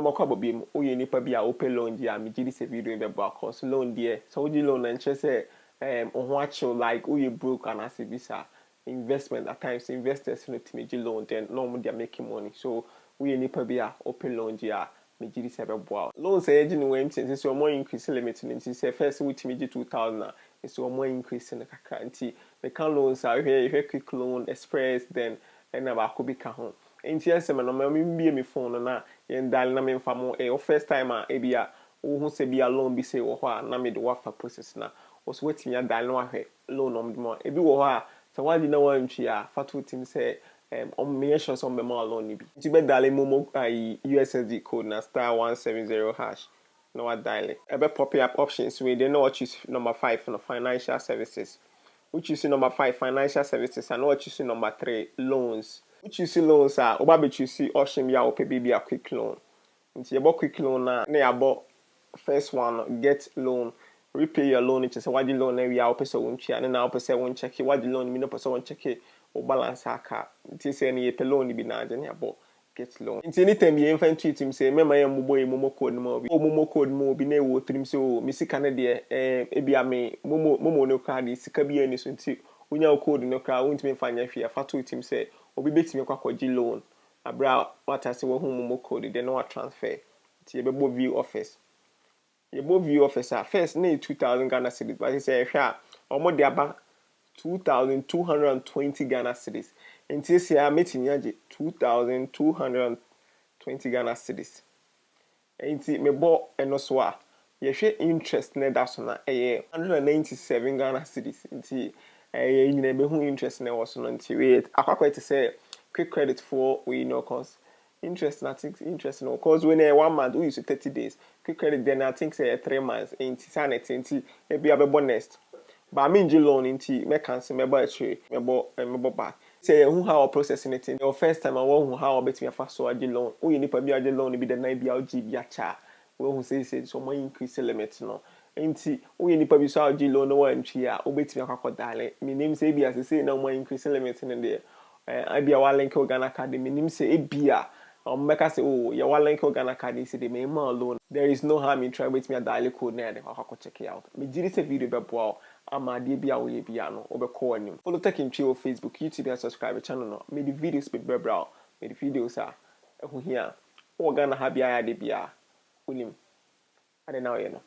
makwa bobiem oye nipa bi a open loan dia me gidi se video be bo cause loan there so we loan and say ho achill like oye broke and as bisa investment at times investors no timiji loan then no they are making money so we nipa bi a open loan dia me gidi se be bo loan say agi no we mtin so more increase limit no nti say first we timiji 2000 so more increase in kakra nti we can loans are here quick loan express then na ba ko bi ka ho nti esem no me mbie me phone na yen dal na me mfa mo first time a bia wo hu se bia loan bi se wo ho a na me de wafa process na wo so wetimi dal na wahwe loan om mo ebi wo ho a so wadi na wantwi a fatu tim se me sure so me ma loan ni bi nti be dal momo USSD code na *170# no wa dial ebe pop up options we dey know what choose number 5 no financial services which is number 5 financial services and what choose number 3 loans which you see loans are oba be choose option ya ope be a quick loan nti yebo quick loan na yabo first one get loan repay your loan which is what the loan we are opese wontua na na opese won check what the loan me no opese won check o balance aka nti say na ye pe loan bi na je na yabo get loan nti anytime ye infant treat him say mema ye mubo ye momo code mo bi o momo code mo bi na e wo trim say o mi sika na de e bia me momo no card sika bi ani so nti unya code no card wontimi fanya hwe afato tim say obi betimi kwakwaji loan abra watase wo hu momo code de no transfer ti ye bebo view office ye bo view officer first na 2000 Ghana cedis but say hwe a omo de aba 2220 Ghana cedis nti say a metimi age 2220 Ghana cedis nti me bo eno so a ye hwe interest na da so na 197 Ghana cedis nti nyina be hu interest na wo so no nti we akwakwa te say quick credit for we know cause interest na think interest no cause when 1 month we use 30 days quick credit then I think say 3 months nti sanet nti e bia be bonest ba me nji loan nti me cancel me buy trade me bo back say who how processing it your first time I want who how bet me afa so agi loan we nipa bi agi loan bi the na bia ogi bia cha we who say so more increase limit no nti we nipa bi so agi loan no wan twi a obetimi akwakodale me nim say bia say na more increase limit no there abia wa link Ghana card me nim say ebia make us say oh ya wa link Ghana card say the me ma loan there is no harm in try with me a dial code na dey akwa check it out me giri say video be boa ama de bia wo ye bia no obekọ anim follow take him to Facebook YouTube and subscribe channel no me the videos be bebra me the videos are ehu hia o Ghana ha bia ya de bia unim ade na o ye no